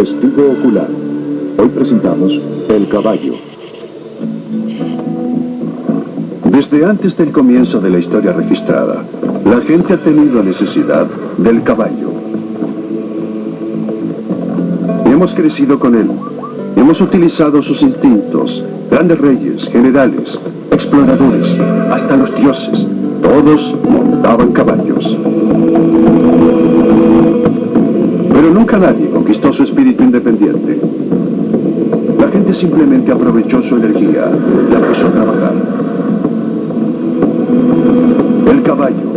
Testigo ocular. Hoy presentamos El caballo. Desde antes del comienzo de la historia registrada, la gente ha tenido necesidad del caballo. Hemos crecido con él. Hemos utilizado sus instintos. Grandes reyes, generales, exploradores, hasta los dioses, todos montaban caballos. Pero nunca nadie conquistó su espíritu independiente. La gente simplemente aprovechó su energía y la puso a trabajar. El caballo,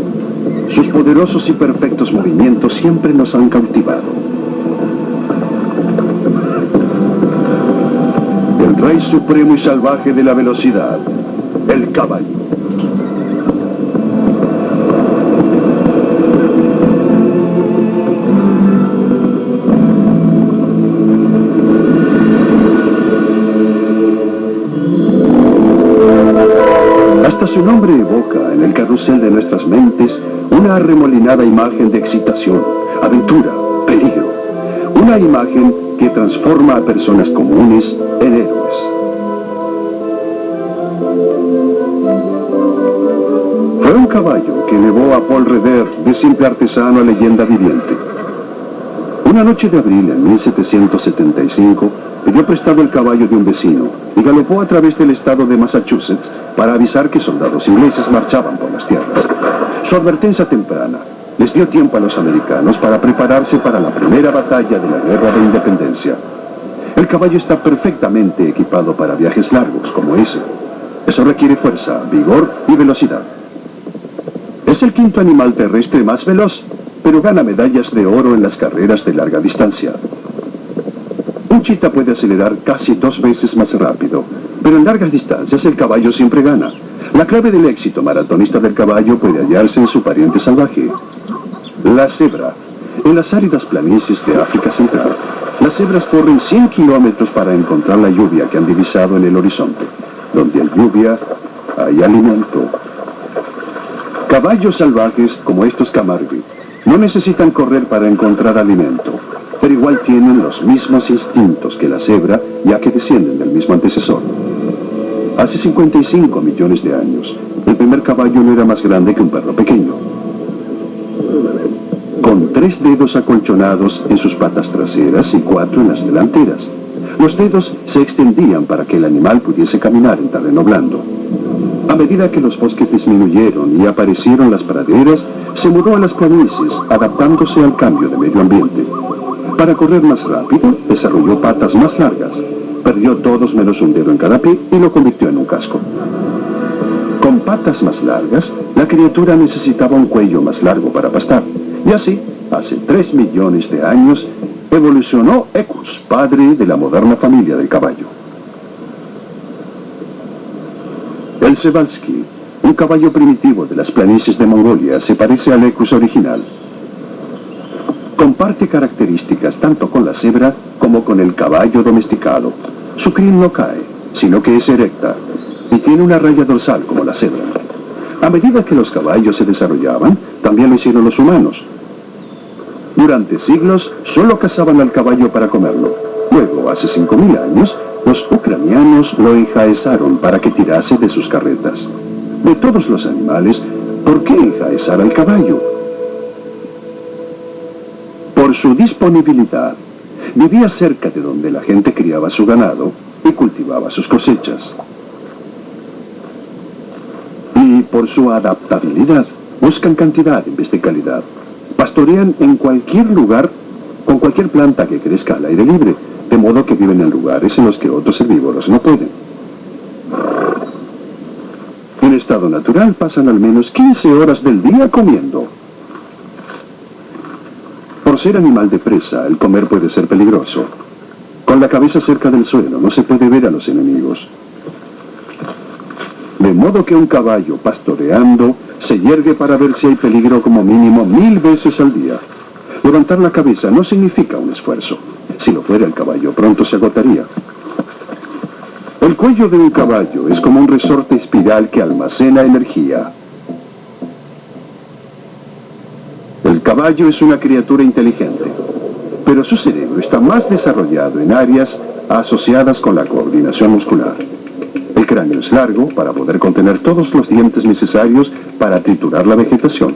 sus poderosos y perfectos movimientos siempre nos han cautivado. El rey supremo y salvaje de la velocidad, el caballo. Hasta su nombre evoca en el carrusel de nuestras mentes una arremolinada imagen de excitación, aventura, peligro. Una imagen que transforma a personas comunes en héroes. Fue un caballo que elevó a Paul Revere de simple artesano a leyenda viviente. Una noche de abril en 1775, pidió prestado el caballo de un vecino y galopó a través del estado de Massachusetts para avisar que soldados ingleses marchaban por las tierras. Su advertencia temprana les dio tiempo a los americanos para prepararse para la primera batalla de la Guerra de Independencia. El caballo está perfectamente equipado para viajes largos como ese. Eso requiere fuerza, vigor y velocidad. Es el quinto animal terrestre más veloz, pero gana medallas de oro en las carreras de larga distancia. Un chita puede acelerar casi 2 veces más rápido, pero en largas distancias el caballo siempre gana. La clave del éxito maratonista del caballo puede hallarse en su pariente salvaje, la cebra. En las áridas planicies de África Central, las cebras corren 100 kilómetros para encontrar la lluvia que han divisado en el horizonte. Donde hay lluvia, hay alimento. Caballos salvajes como estos Camargue no necesitan correr para encontrar alimento, pero igual tienen los mismos instintos que la cebra, ya que descienden del mismo antecesor. Hace 55 millones de años, el primer caballo no era más grande que un perro pequeño. Con 3 dedos acolchonados en sus patas traseras y 4 en las delanteras. Los dedos se extendían para que el animal pudiese caminar en terreno blando. A medida que los bosques disminuyeron y aparecieron las praderas, se mudó a las planicies, adaptándose al cambio de medio ambiente. Para correr más rápido, desarrolló patas más largas. Perdió todos menos un dedo en cada pie y lo convirtió en un casco. Con patas más largas, la criatura necesitaba un cuello más largo para pastar. Y así, hace 3 millones de años, evolucionó Equus, padre de la moderna familia del caballo. El Przewalski, un caballo primitivo de las planicies de Mongolia, se parece al Equus original. Comparte características tanto con la cebra como con el caballo domesticado. Su crin no cae, sino que es erecta, y tiene una raya dorsal como la cebra. A medida que los caballos se desarrollaban, también lo hicieron los humanos. Durante siglos, solo cazaban al caballo para comerlo. Luego, hace 5.000 años, los ucranianos lo enjaezaron para que tirase de sus carretas. De todos los animales, ¿por qué enjaezar al caballo? Por su disponibilidad. Vivía cerca de donde la gente criaba su ganado y cultivaba sus cosechas. Y por su adaptabilidad, buscan cantidad en vez de calidad. Pastorean en cualquier lugar, con cualquier planta que crezca al aire libre, de modo que viven en lugares en los que otros herbívoros no pueden. En estado natural pasan al menos 15 horas del día comiendo. Por ser animal de presa, el comer puede ser peligroso. Con la cabeza cerca del suelo no se puede ver a los enemigos. De modo que un caballo pastoreando se yergue para ver si hay peligro como mínimo 1000 veces al día. Levantar la cabeza no significa un esfuerzo. Si lo fuera, el caballo pronto se agotaría. El cuello de un caballo es como un resorte espiral que almacena energía. El caballo es una criatura inteligente. pero su cerebro está más desarrollado en áreas asociadas con la coordinación muscular. El cráneo es largo para poder contener todos los dientes necesarios para triturar la vegetación.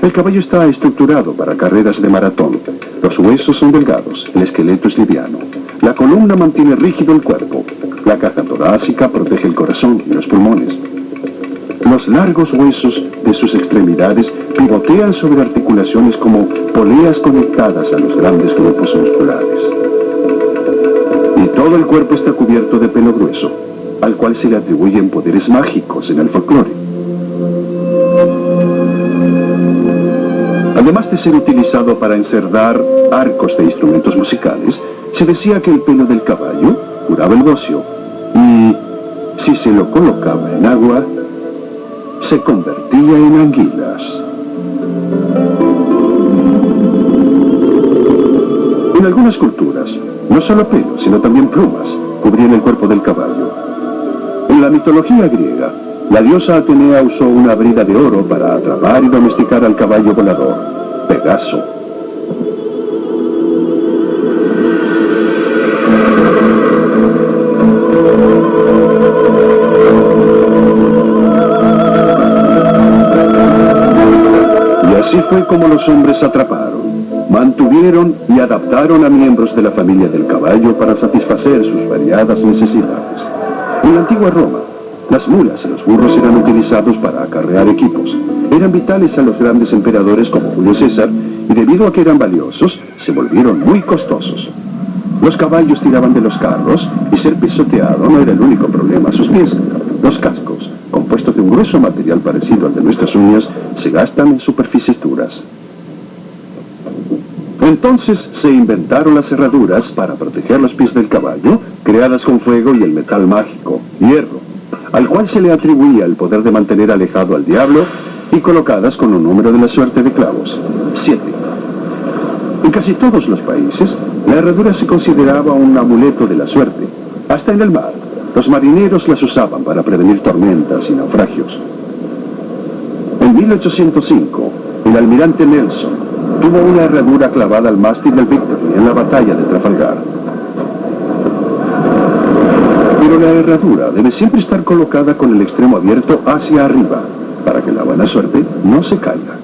El caballo está estructurado para carreras de maratón. Los huesos son delgados, el esqueleto es liviano. La columna mantiene rígido el cuerpo. La caja torácica protege el corazón y los pulmones. Los largos huesos de sus extremidades pivotean sobre articulaciones como poleas conectadas a los grandes grupos musculares. Y todo el cuerpo está cubierto de pelo grueso, al cual se le atribuyen poderes mágicos en el folclore. Además de ser utilizado para encerdar arcos de instrumentos musicales, se decía que el pelo del caballo curaba el bocio y, si se lo colocaba en agua, se convertía en anguilas. En algunas culturas, no solo pelo, sino también plumas cubrían el cuerpo del caballo. En la mitología griega, la diosa Atenea usó una brida de oro para atrapar y domesticar al caballo volador, Pegaso. Y así fue como los hombres atraparon, mantuvieron y adaptaron a miembros de la familia del caballo para satisfacer sus variadas necesidades. En la antigua Roma, las mulas y los burros eran utilizados para acarrear equipos. Eran vitales a los grandes emperadores como Julio César, y debido a que eran valiosos, se volvieron muy costosos. Los caballos tiraban de los carros, y ser pisoteado no era el único problema a sus pies. Los cascos, compuestos de un grueso material parecido al de nuestras uñas, se gastan en superficies duras. Entonces se inventaron las herraduras para proteger los pies del caballo, creadas con fuego y el metal mágico, hierro, al cual se le atribuía el poder de mantener alejado al diablo, y colocadas con un número de la suerte de clavos, 7. En casi todos los países, la herradura se consideraba un amuleto de la suerte. Hasta en el mar, los marineros las usaban para prevenir tormentas y naufragios. En 1805, el almirante Nelson tuvo una herradura clavada al mástil del Victory en la batalla de Trafalgar. Pero la herradura debe siempre estar colocada con el extremo abierto hacia arriba, para que la buena suerte no se caiga.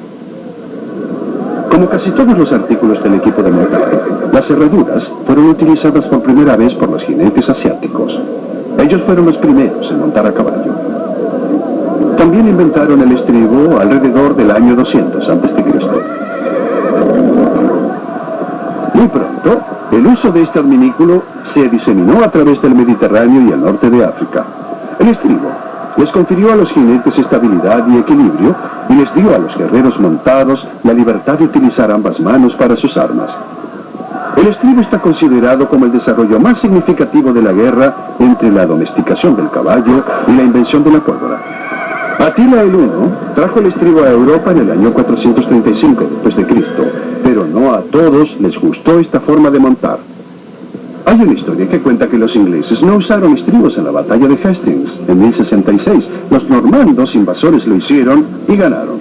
Como casi todos los artículos del equipo de montaje, las herraduras fueron utilizadas por primera vez por los jinetes asiáticos. Ellos fueron los primeros en montar a caballo. También inventaron el estribo alrededor del año 200 a.C. Muy pronto, el uso de este adminículo se diseminó a través del Mediterráneo y el norte de África. El estribo les confirió a los jinetes estabilidad y equilibrio, y les dio a los guerreros montados la libertad de utilizar ambas manos para sus armas. El estribo está considerado como el desarrollo más significativo de la guerra entre la domesticación del caballo y la invención de la pólvora. Atila el Huno trajo el estribo a Europa en el año 435 d.C., pero no a todos les gustó esta forma de montar. Hay una historia que cuenta que los ingleses no usaron estribos en la batalla de Hastings en 1066. Los normandos invasores lo hicieron y ganaron.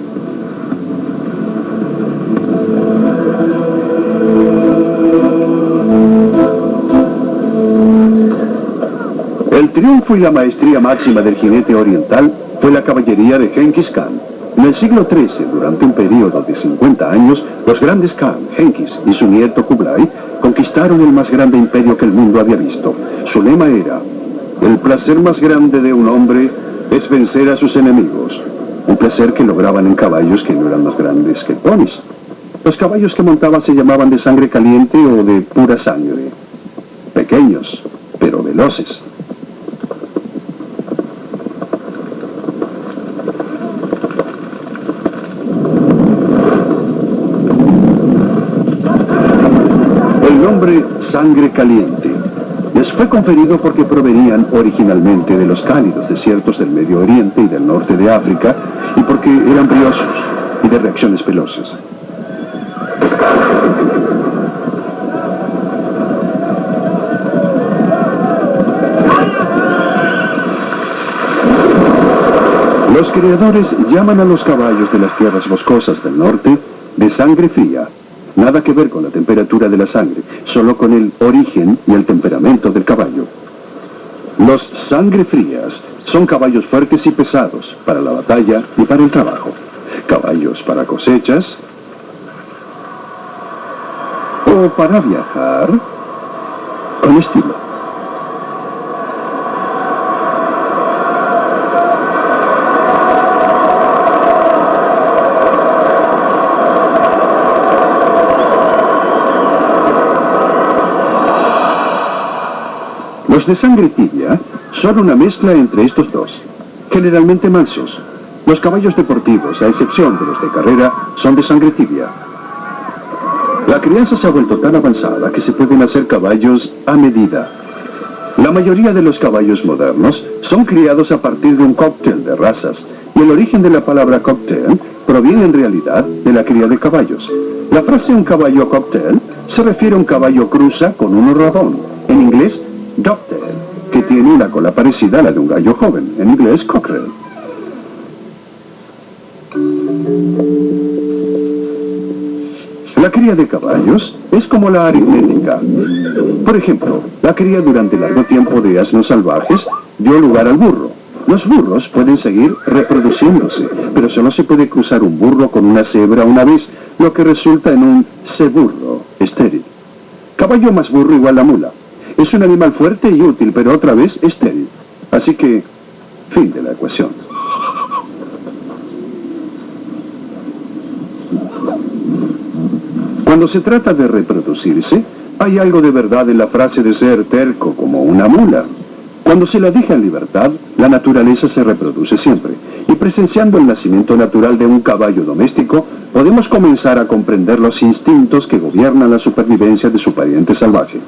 El triunfo y la maestría máxima del jinete oriental fue la caballería de Genghis Khan. En el siglo XIII, durante un periodo de 50 años, los grandes Khan, Genghis y su nieto Kublai, conquistaron el más grande imperio que el mundo había visto. Su lema era: el placer más grande de un hombre es vencer a sus enemigos. Un placer que lograban en caballos que no eran más grandes que ponis. Los caballos que montaban se llamaban de sangre caliente o de pura sangre. Pequeños, pero veloces. El nombre Sangre Caliente les fue conferido porque provenían originalmente de los cálidos desiertos del Medio Oriente y del norte de África, y porque eran briosos y de reacciones veloces. Los creadores llaman a los caballos de las tierras boscosas del norte de sangre fría, Nada que ver con la temperatura de la sangre, solo con el origen y el temperamento del caballo. Los sangre frías son caballos fuertes y pesados para la batalla y para el trabajo. Caballos para cosechas o para viajar con estilo. Los de sangre tibia son una mezcla entre estos dos, generalmente mansos. Los caballos deportivos, a excepción de los de carrera, son de sangre tibia. La crianza se ha vuelto tan avanzada que se pueden hacer caballos a medida. La mayoría de los caballos modernos son criados a partir de un cóctel de razas, y el origen de la palabra cóctel proviene en realidad de la cría de caballos. La frase un caballo cóctel se refiere a un caballo cruza con un rodón, en inglés Dovetail, que tiene una cola parecida a la de un gallo joven, en inglés cockerel. La cría de caballos es como la aritmética. Por ejemplo, la cría durante largo tiempo de asnos salvajes dio lugar al burro. Los burros pueden seguir reproduciéndose, pero solo se puede cruzar un burro con una cebra una vez, lo que resulta en un ceburro estéril. Caballo más burro igual a mula. Es un animal fuerte y útil, pero otra vez estéril. Así que, fin de la ecuación. Cuando se trata de reproducirse, hay algo de verdad en la frase de ser terco como una mula. Cuando se la deja en libertad, la naturaleza se reproduce siempre. Y presenciando el nacimiento natural de un caballo doméstico, podemos comenzar a comprender los instintos que gobiernan la supervivencia de su pariente salvaje.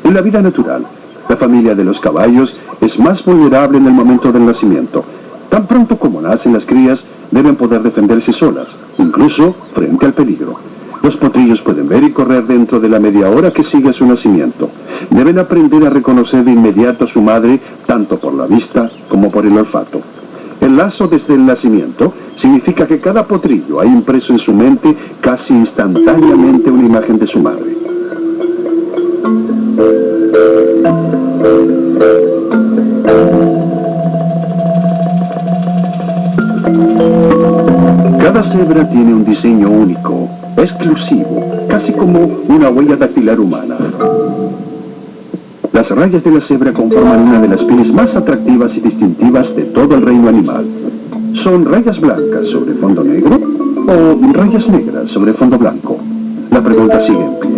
En la vida natural, la familia de los caballos es más vulnerable en el momento del nacimiento. Tan pronto como nacen las crías, deben poder defenderse solas, incluso frente al peligro. Los potrillos pueden ver y correr dentro de la media hora que sigue a su nacimiento. Deben aprender a reconocer de inmediato a su madre, tanto por la vista como por el olfato. El lazo desde el nacimiento significa que cada potrillo ha impreso en su mente casi instantáneamente una imagen de su madre. Cada cebra tiene un diseño único, exclusivo, casi como una huella dactilar humana. Las rayas de la cebra conforman una de las pieles más atractivas y distintivas de todo el reino animal. ¿Son rayas blancas sobre fondo negro o rayas negras sobre fondo blanco? La pregunta sigue en pie.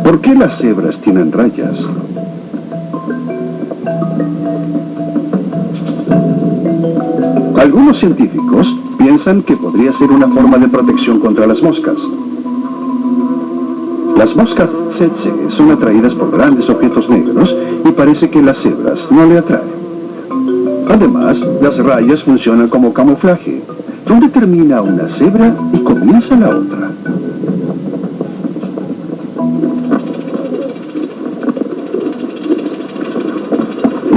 ¿Por qué las cebras tienen rayas? Algunos científicos piensan que podría ser una forma de protección contra las moscas. Las moscas tsetse son atraídas por grandes objetos negros y parece que las cebras no le atraen. Además, las rayas funcionan como camuflaje. ¿Dónde termina una cebra y comienza la otra?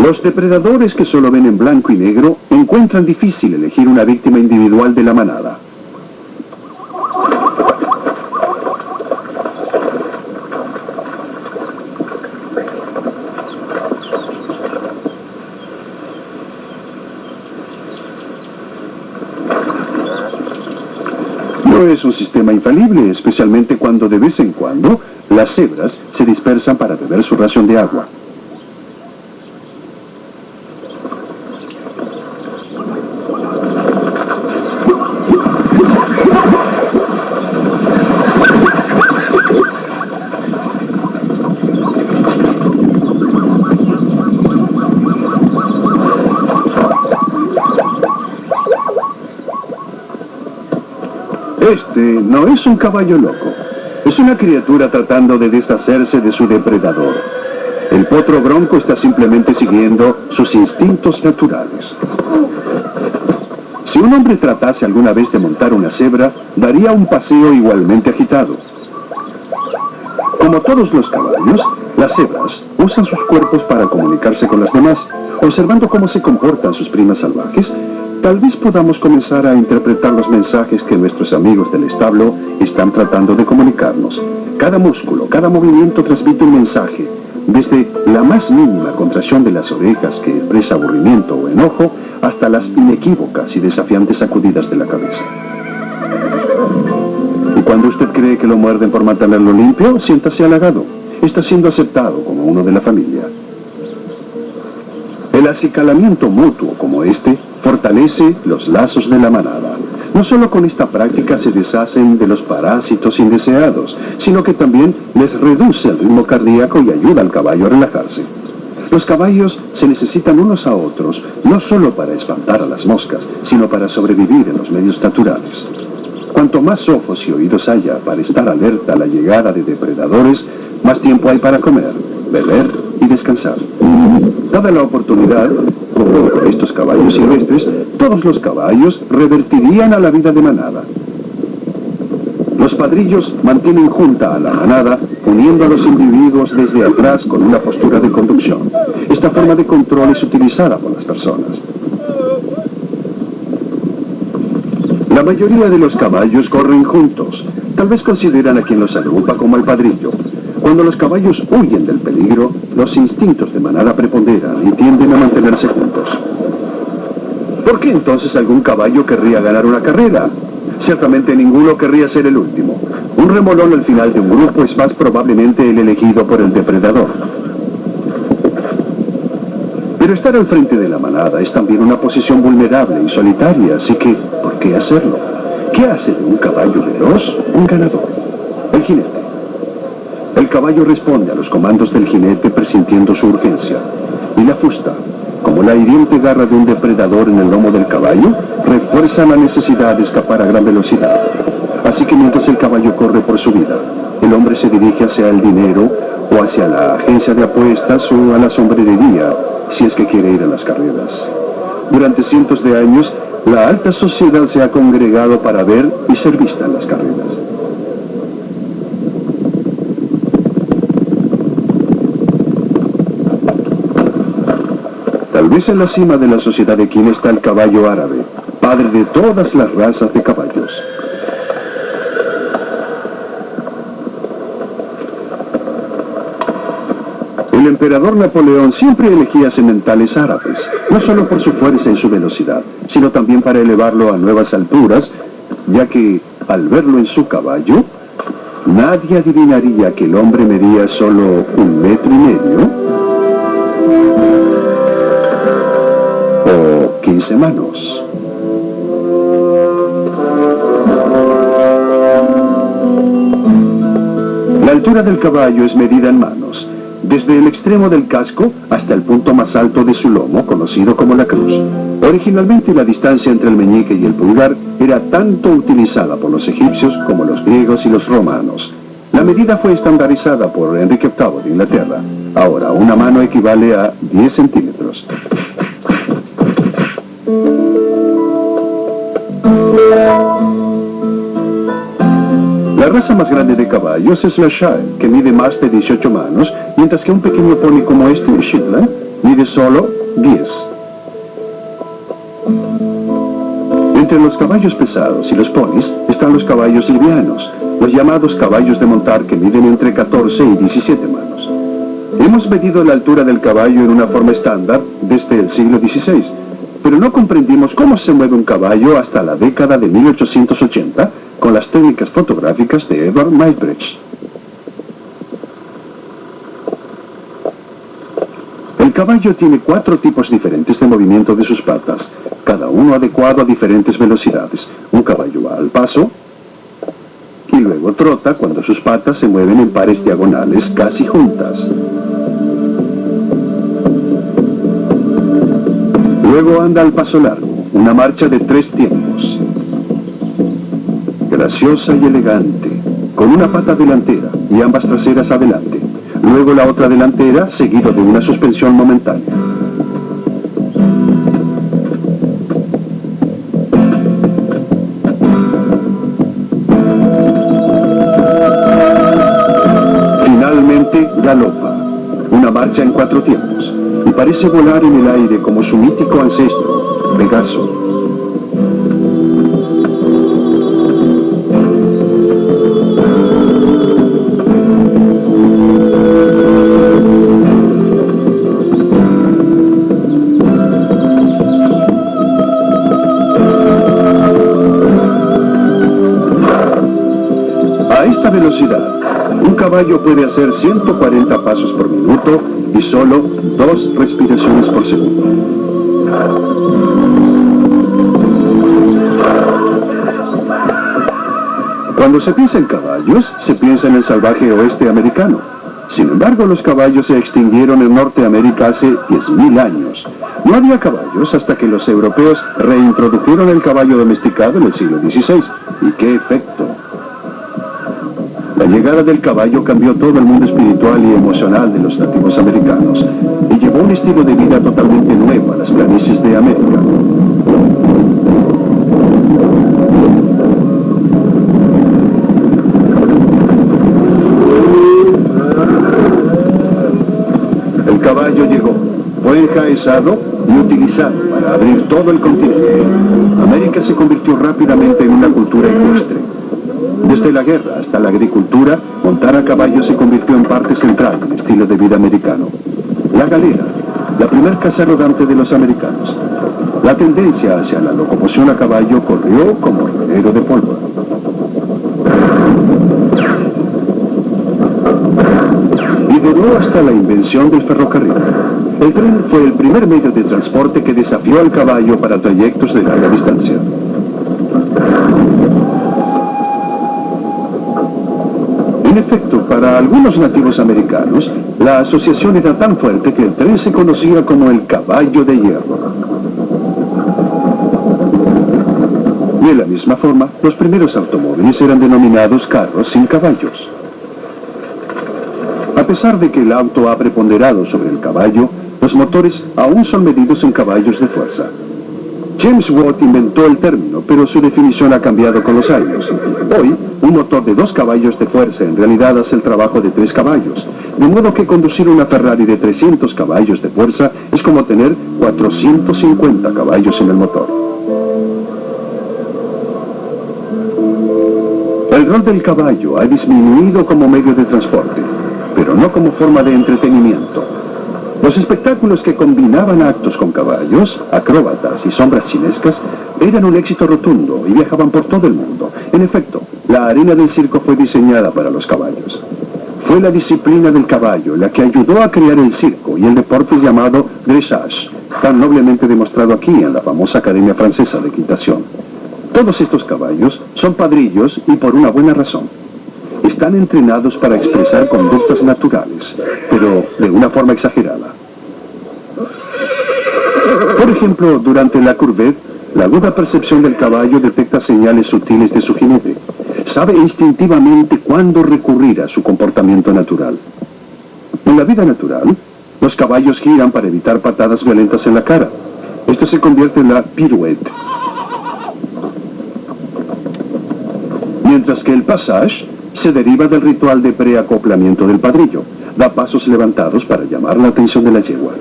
Los depredadores que solo ven en blanco y negro encuentran difícil elegir una víctima individual de la manada. No es un sistema infalible, especialmente cuando de vez en cuando las cebras se dispersan para beber su ración de agua. Este no es un caballo loco. Es una criatura tratando de deshacerse de su depredador. El potro bronco está simplemente siguiendo sus instintos naturales. Si un hombre tratase alguna vez de montar una cebra, daría un paseo igualmente agitado. Como todos los caballos, las cebras usan sus cuerpos para comunicarse con las demás. Observando cómo se comportan sus primas salvajes, Tal vez podamos comenzar a interpretar los mensajes que nuestros amigos del establo están tratando de comunicarnos. Cada músculo, cada movimiento transmite un mensaje, desde la más mínima contracción de las orejas que expresa aburrimiento o enojo, hasta las inequívocas y desafiantes sacudidas de la cabeza. Y cuando usted cree que lo muerden por mantenerlo limpio, siéntase halagado. Está siendo aceptado como uno de la familia. El acicalamiento mutuo como este fortalece los lazos de la manada. No solo con esta práctica se deshacen de los parásitos indeseados, sino que también les reduce el ritmo cardíaco y ayuda al caballo a relajarse. Los caballos se necesitan unos a otros, no solo para espantar a las moscas, sino para sobrevivir en los medios naturales. Cuanto más ojos y oídos haya para estar alerta a la llegada de depredadores, más tiempo hay para comer, beber y descansar. Dada la oportunidad, como con estos caballos silvestres, todos los caballos revertirían a la vida de manada. Los padrillos mantienen junta a la manada, uniendo a los individuos desde atrás con una postura de conducción. Esta forma de control es utilizada por las personas. La mayoría de los caballos corren juntos. Tal vez consideran a quien los agrupa como el padrillo. Cuando los caballos huyen del peligro, los instintos de manada preponderan y tienden a mantenerse juntos. ¿Por qué entonces algún caballo querría ganar una carrera? Ciertamente ninguno querría ser el último. Un remolón al final de un grupo es más probablemente el elegido por el depredador. Pero estar al frente de la manada es también una posición vulnerable y solitaria, así que, ¿por qué hacerlo? ¿Qué hace de un caballo veloz un ganador? El jinete. El caballo responde a los comandos del jinete presintiendo su urgencia. Y la fusta, como la hiriente garra de un depredador en el lomo del caballo, refuerza la necesidad de escapar a gran velocidad. Así que mientras el caballo corre por su vida, el hombre se dirige hacia el dinero o hacia la agencia de apuestas o a la sombrerería, si es que quiere ir a las carreras. Durante cientos de años, la alta sociedad se ha congregado para ver y ser vista en las carreras. Tal vez en la cima de la sociedad de Quín está el caballo árabe, padre de todas las razas de caballos. El emperador Napoleón siempre elegía sementales árabes, no solo por su fuerza y su velocidad, sino también para elevarlo a nuevas alturas, ya que, al verlo en su caballo, nadie adivinaría que el hombre medía solo 1,5 metros o 15 manos. La altura del caballo es medida en manos, desde el extremo del casco hasta el punto más alto de su lomo, conocido como la cruz. Originalmente la distancia entre el meñique y el pulgar era tanto utilizada por los egipcios como los griegos y los romanos. La medida fue estandarizada por Enrique VIII de Inglaterra. Ahora, una mano equivale a 10 centímetros. La raza más grande de caballos es la Shire, que mide más de 18 manos, mientras que un pequeño pony como este, Shetland, mide solo 10. Entre los caballos pesados y los ponis están los caballos livianos, los llamados caballos de montar, que miden entre 14 y 17 manos. Hemos medido la altura del caballo en una forma estándar desde el siglo XVI, pero no comprendimos cómo se mueve un caballo hasta la década de 1880, con las técnicas fotográficas de Edward Muybridge. El caballo tiene 4 tipos diferentes de movimiento de sus patas, cada uno adecuado a diferentes velocidades. Un caballo va al paso y luego trota cuando sus patas se mueven en pares diagonales casi juntas. Luego anda al paso largo, una marcha de 3 tiempos. Graciosa y elegante, con una pata delantera y ambas traseras adelante. Luego la otra delantera, seguido de una suspensión momentánea. Finalmente, galopa, una marcha en 4 tiempos, y parece volar en el aire como su mítico ancestro, Pegaso. caballo puede hacer 140 pasos por minuto y solo 2 respiraciones por segundo. Cuando se piensa en caballos, se piensa en el salvaje oeste americano. Sin embargo, los caballos se extinguieron en Norteamérica hace 10.000 años. No había caballos hasta que los europeos reintrodujeron el caballo domesticado en el siglo XVI. ¿Y qué efecto? La llegada del caballo cambió todo el mundo espiritual y emocional de los nativos americanos y llevó un estilo de vida totalmente nuevo a las planicies de América. El caballo llegó, fue enjaezado y utilizado para abrir todo el continente. América se convirtió rápidamente en una cultura ecuestre. Desde la guerra hasta la agricultura, montar a caballo se convirtió en parte central del estilo de vida americano. La galera, la primer casa rodante de los americanos. La tendencia hacia la locomoción a caballo corrió como reguero de pólvora. Y duró hasta la invención del ferrocarril. El tren fue el primer medio de transporte que desafió al caballo para trayectos de larga distancia. En efecto, para algunos nativos americanos, la asociación era tan fuerte que el tren se conocía como el caballo de hierro. De la misma forma, los primeros automóviles eran denominados carros sin caballos. A pesar de que el auto ha preponderado sobre el caballo, los motores aún son medidos en caballos de fuerza. James Watt inventó el término, pero su definición ha cambiado con los años. Hoy, un motor de 2 caballos de fuerza en realidad hace el trabajo de 3 caballos, de modo que conducir una Ferrari de 300 caballos de fuerza es como tener 450 caballos en el motor. El rol del caballo ha disminuido como medio de transporte, pero no como forma de entretenimiento. Los espectáculos que combinaban actos con caballos, acróbatas y sombras chinescas, eran un éxito rotundo y viajaban por todo el mundo. En efecto, la arena del circo fue diseñada para los caballos. Fue la disciplina del caballo la que ayudó a crear el circo y el deporte llamado dressage, tan noblemente demostrado aquí en la famosa Academia Francesa de Equitación. Todos estos caballos son padrillos y por una buena razón. Están entrenados para expresar conductas naturales, pero de una forma exagerada. Por ejemplo, durante la curvette, la aguda percepción del caballo detecta señales sutiles de su jinete. Sabe instintivamente cuándo recurrir a su comportamiento natural. En la vida natural, los caballos giran para evitar patadas violentas en la cara. Esto se convierte en la pirouette. Mientras que el passage se deriva del ritual de preacoplamiento del padrillo. Da pasos levantados para llamar la atención de la yegua.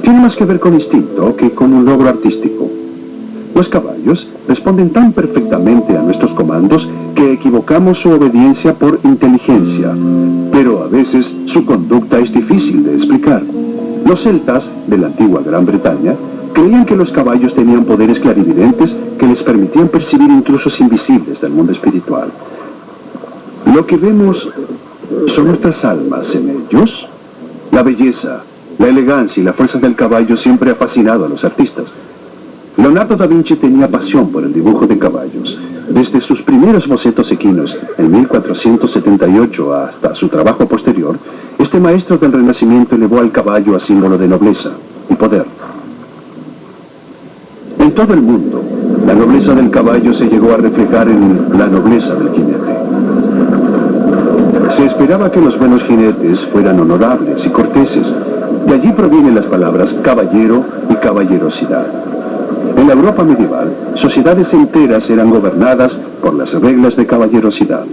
Tiene más que ver con instinto que con un logro artístico. Los caballos responden tan perfectamente a nuestros comandos que equivocamos su obediencia por inteligencia, pero a veces su conducta es difícil de explicar. Los celtas de la antigua Gran Bretaña creían que los caballos tenían poderes clarividentes que les permitían percibir intrusos invisibles del mundo espiritual. Lo que vemos son nuestras almas en ellos. La belleza, la elegancia y la fuerza del caballo siempre ha fascinado a los artistas. Leonardo da Vinci tenía pasión por el dibujo de caballos. Desde sus primeros bocetos equinos, en 1478, hasta su trabajo posterior, este maestro del Renacimiento elevó al caballo a símbolo de nobleza y poder. En todo el mundo, la nobleza del caballo se llegó a reflejar en la nobleza del jinete. Se esperaba que los buenos jinetes fueran honorables y corteses. De allí provienen las palabras caballero y caballerosidad. En la Europa medieval, sociedades enteras eran gobernadas por las reglas de caballerosidad.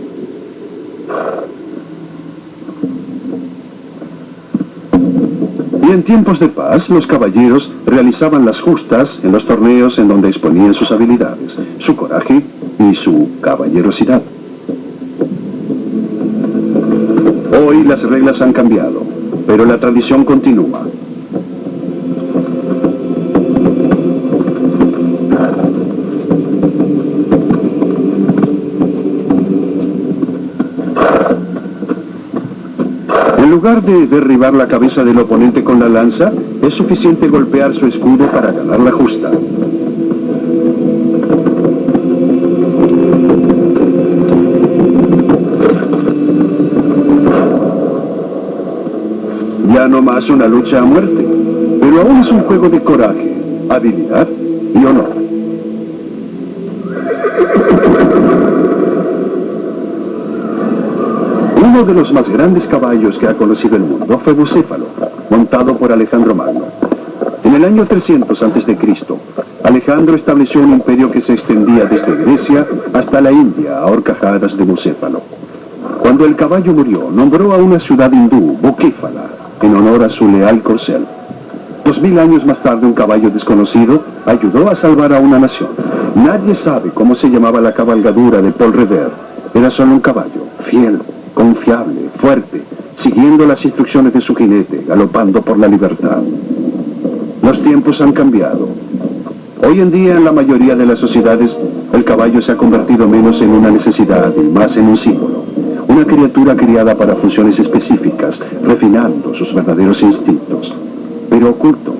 Y en tiempos de paz, los caballeros realizaban las justas en los torneos en donde exponían sus habilidades, su coraje y su caballerosidad. Hoy las reglas han cambiado, pero la tradición continúa. En lugar de derribar la cabeza del oponente con la lanza, es suficiente golpear su escudo para ganar la justa. Ya no más una lucha a muerte, pero aún es un juego de coraje, habilidad y honor. Uno de los más grandes caballos que ha conocido el mundo fue Bucéfalo, montado por Alejandro Magno. En el año 300 a.C., Alejandro estableció un imperio que se extendía desde Grecia hasta la India a horcajadas de Bucéfalo. Cuando el caballo murió, nombró a una ciudad hindú, Bucéfala, en honor a su leal corcel. 2000 años más tarde, un caballo desconocido ayudó a salvar a una nación. Nadie sabe cómo se llamaba la cabalgadura de Paul Revere. Era solo un caballo, fiel, confiable, fuerte, siguiendo las instrucciones de su jinete, galopando por la libertad. Los tiempos han cambiado. Hoy en día, en la mayoría de las sociedades, el caballo se ha convertido menos en una necesidad y más en un símbolo. Una criatura criada para funciones específicas, refinando sus verdaderos instintos. Pero oculto,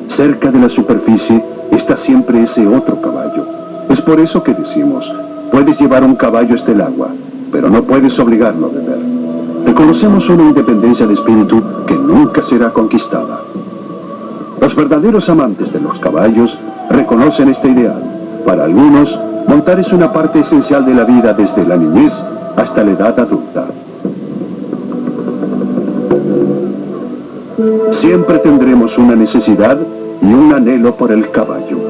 cerca de la superficie, está siempre ese otro caballo. Es por eso que decimos, puedes llevar un caballo hasta el agua, pero no puedes obligarlo a beber. Reconocemos una independencia de espíritu que nunca será conquistada. Los verdaderos amantes de los caballos reconocen este ideal. Para algunos, montar es una parte esencial de la vida desde la niñez hasta la edad adulta. Siempre tendremos una necesidad y un anhelo por el caballo.